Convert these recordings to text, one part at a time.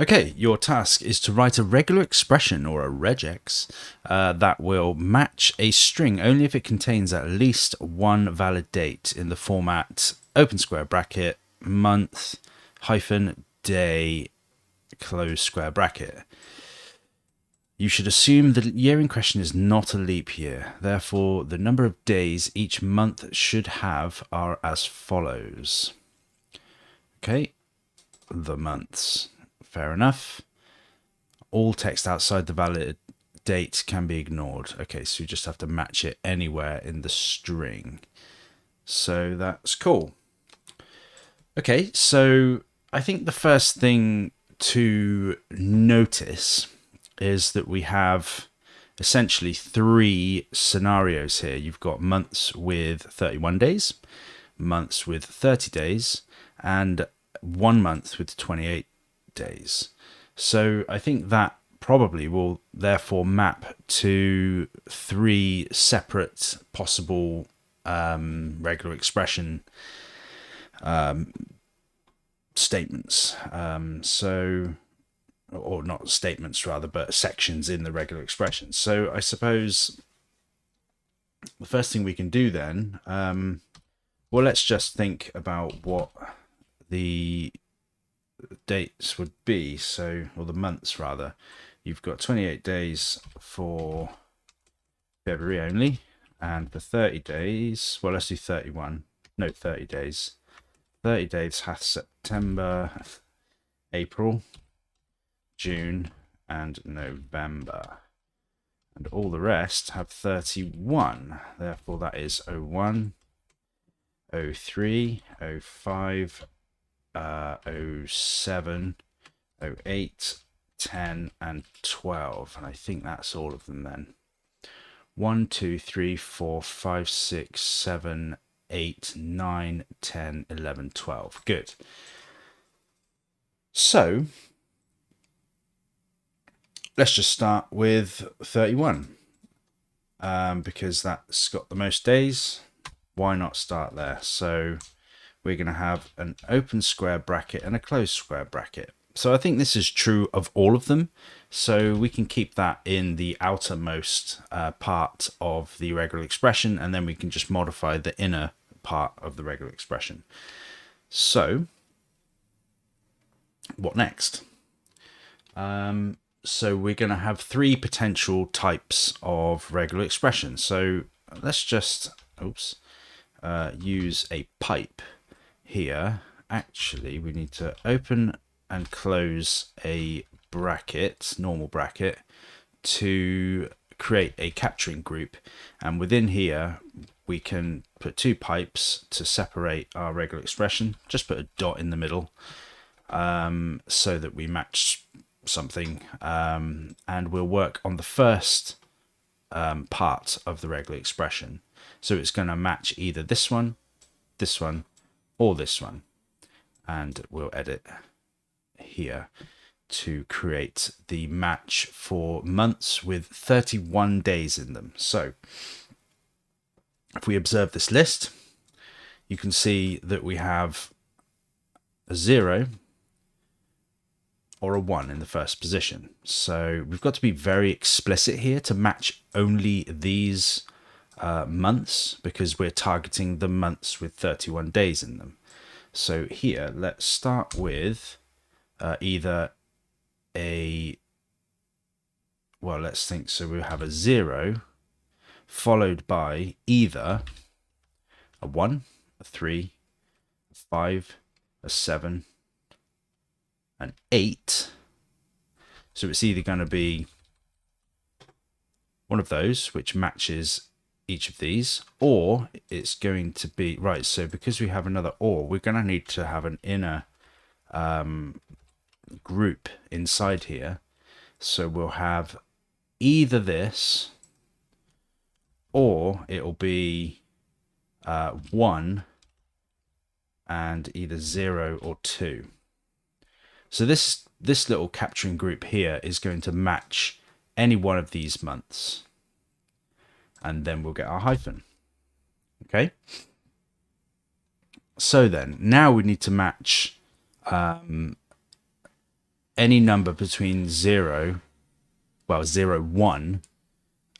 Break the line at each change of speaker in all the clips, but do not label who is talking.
Okay, your task is to write a regular expression or a regex that will match a string only if it contains at least one valid date in the format open square bracket month hyphen day close square bracket. You should assume the year in question is not a leap year. Therefore, the number of days each month should have are as follows. Okay, the months. Fair enough. All text outside the valid date can be ignored. Okay, so you just have to match it anywhere in the string. So that's cool. Okay, so I think the first thing to notice is that we have essentially three scenarios here. You've got months with 31 days, months with 30 days, and 1 month with 28 days. So I think that probably will therefore map to three separate possible regular expression statements. Or not statements rather, but sections in the regular expression. So I suppose the first thing we can do then, well, let's just think about what the dates would be. So, or the months rather. You've got 28 days for February only, and for 30 days, well, let's do 31. No, 30 days. 30 days hath September, April, June, and November. And all the rest have 31. Therefore, that is 01, 03, 05, 07, 08, 10, and 12. And I think that's all of them then. 1, 2, 3, 4, 5, 6, 7, 8, 9, 10, 11, 12. Good. So let's just start with 31 because that's got the most days. Why not start there? So we're going to have an open square bracket and a closed square bracket. So I think this is true of all of them. So we can keep that in the outermost part of the regular expression, and then we can just modify the inner part of the regular expression. So what next? So we're going to have three potential types of regular expression. So let's just use a pipe here. Actually, we need to open and close a bracket, normal bracket, to create a capturing group. And within here, we can put two pipes to separate our regular expression. Just put a dot in the middle so that we match something, and we'll work on the first part of the regular expression. So it's going to match either this one, or this one, and we'll edit here to create the match for months with 31 days in them. So if we observe this list, you can see that we have a 0 or a 1 in the first position. So we've got to be very explicit here to match only these months, because we're targeting the months with 31 days in them. So here, let's start with either let's think. So we'll have a 0 followed by either a 1, a 3, a 5, a 7, an 8. So it's either going to be one of those, which matches each of these, or it's going to be, right, so because we have another or, we're going to need to have an inner group inside here. So we'll have either this, or it'll be 1 and either 0 or 2. So this little capturing group here is going to match any one of these months, and then we'll get our hyphen. Okay. So then now we need to match any number between 0, 1,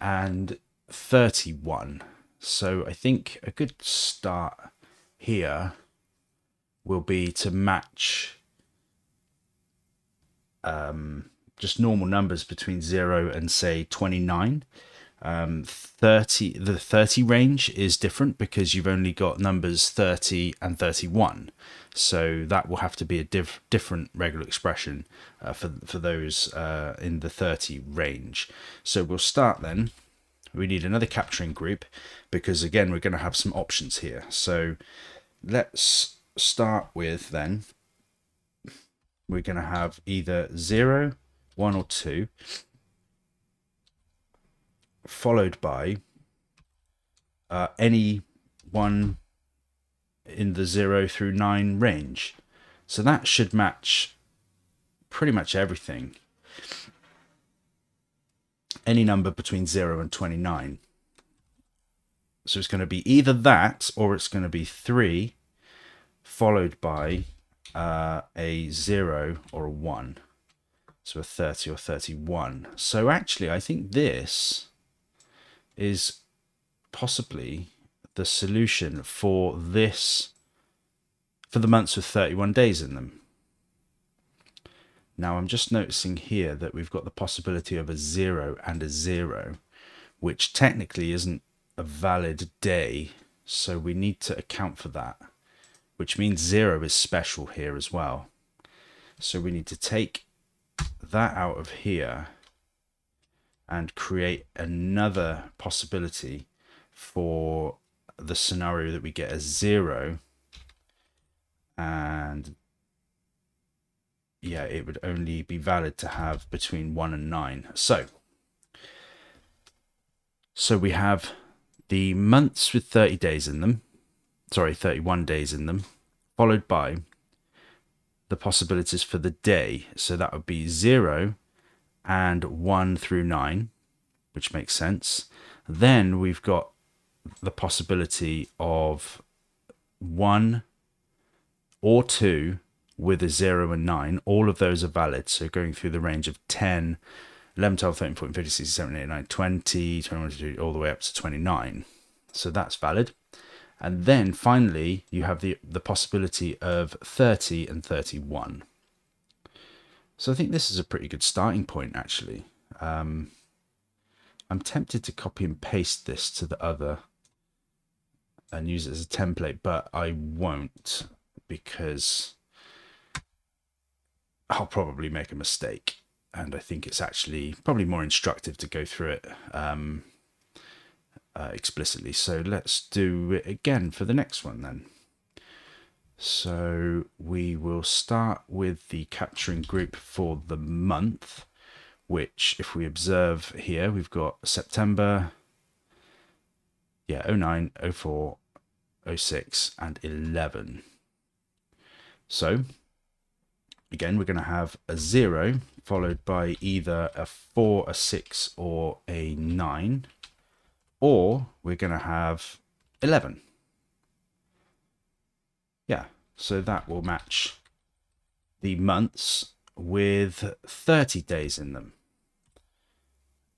and 31. So I think a good start here will be to match just normal numbers between 0 and say 29. 30 range is different because you've only got numbers 30 and 31, so that will have to be a different regular expression for those in the 30 range. So we'll start then. We need another capturing group because again we're going to have some options here. So let's start with then we're going to have either 0, 1 or 2 followed by any one in the 0 through 9 range. So that should match pretty much everything. Any number between 0 and 29. So it's going to be either that or it's going to be 3 followed by a 0 or a 1. So a 30 or 31. So actually I think this is possibly the solution for this, for the months with 31 days in them. Now I'm just noticing here that we've got the possibility of a 0 and a 0, which technically isn't a valid day, so we need to account for that, which means 0 is special here as well. So we need to take that out of here and create another possibility for the scenario that we get a 0, and yeah, it would only be valid to have between 1 and 9. So we have the months with 30 days in them, 31 days in them, followed by the possibilities for the day. So that would be 0 and 1 through 9, which makes sense. Then we've got the possibility of 1 or 2 with a 0 and 9. All of those are valid. So going through the range of 10, 11, 12, 13, 14, 15, 16, 17, 18, 19, 20, 21, 22, all the way up to 29. So that's valid. And then finally, you have the possibility of 30 and 31. So I think this is a pretty good starting point, actually. I'm tempted to copy and paste this to the other and use it as a template, but I won't because I'll probably make a mistake. And I think it's actually probably more instructive to go through it explicitly. So let's do it again for the next one then. So we will start with the capturing group for the month, which if we observe here, we've got September, 09, 04, 06, and 11. So again, we're going to have a 0 followed by either a 4, a 6, or a 9, or we're going to have 11. Yeah, so that will match the months with 30 days in them.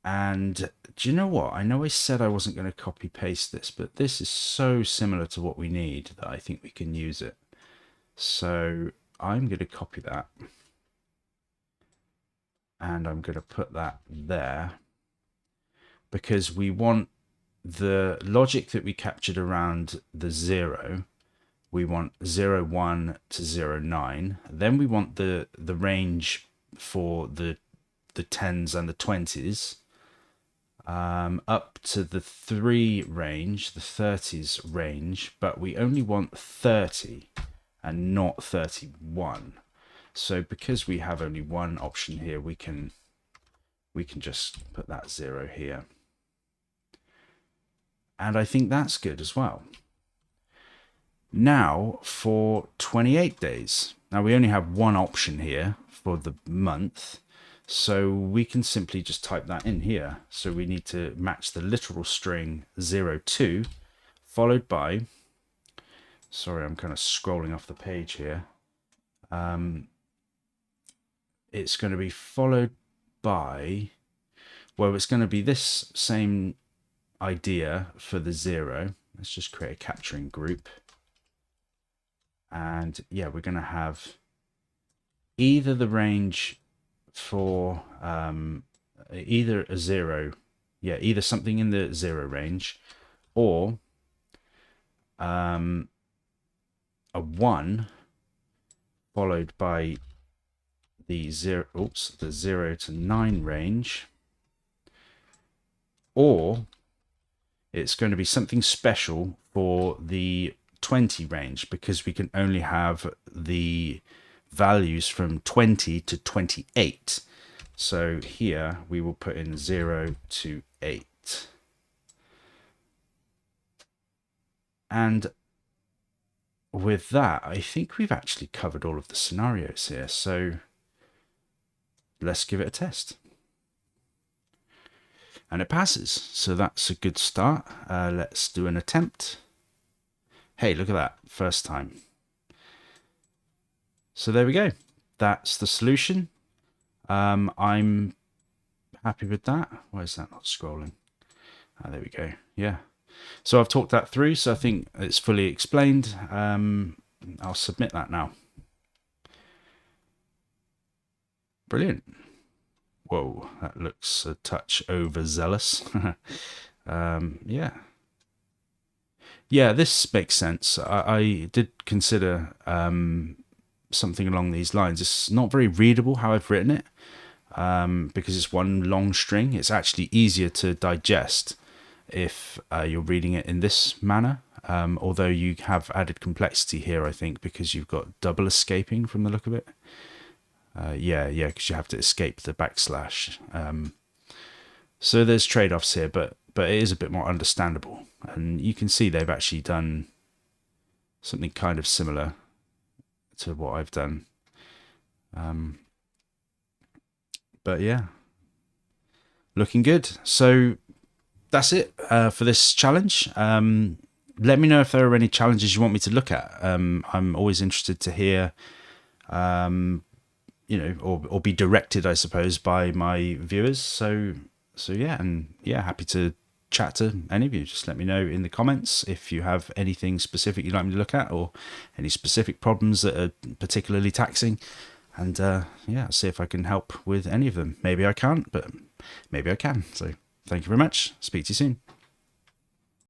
And do you know what? I know I said I wasn't going to copy paste this, but this is so similar to what we need that I think we can use it. So I'm going to copy that. And I'm going to put that there because we want the logic that we captured around the 0. We want 0, 1 to 0, 9. Then we want the range for the 10s and the 20s up to the 3 range, the 30s range, but we only want 30 and not 31. So because we have only one option here, we can just put that 0 here. And I think that's good as well. Now for 28 days. Now we only have one option here for the month, so we can simply just type that in here. So we need to match the literal string 02 followed by, sorry, I'm kind of scrolling off the page here. it's going to be followed by, well, it's going to be this same idea for the 0. Let's just create a capturing group. And yeah, we're going to have either the range for either a 0, either something in the 0 range, or a 1 followed by the 0 to 9 range, or it's going to be something special for the 20 range, because we can only have the values from 20 to 28. So here we will put in 0 to 8. And with that, I think we've actually covered all of the scenarios here. So let's give it a test. And it passes. So that's a good start. Let's do an attempt. Hey, look at that. First time. So there we go. That's the solution. I'm happy with that. Why is that not scrolling? There we go. Yeah. So I've talked that through. So I think it's fully explained. I'll submit that now. Brilliant. Whoa, that looks a touch overzealous. Yeah. Yeah, this makes sense. I did consider something along these lines. It's not very readable how I've written it, because it's one long string. It's actually easier to digest if you're reading it in this manner, although you have added complexity here, I think, because you've got double escaping from the look of it. Yeah, because you have to escape the backslash. So there's trade-offs here, but it is a bit more understandable. And you can see they've actually done something kind of similar to what I've done. But yeah, looking good. So that's it for this challenge. Let me know if there are any challenges you want me to look at. I'm always interested to hear, or be directed, I suppose, by my viewers. So yeah, and yeah, happy to chat to any of you. Just let me know in the comments if you have anything specific you'd like me to look at, or any specific problems that are particularly taxing. And yeah, I'll see if I can help with any of them. Maybe I can't, but maybe I can. So thank you very much. Speak to you soon.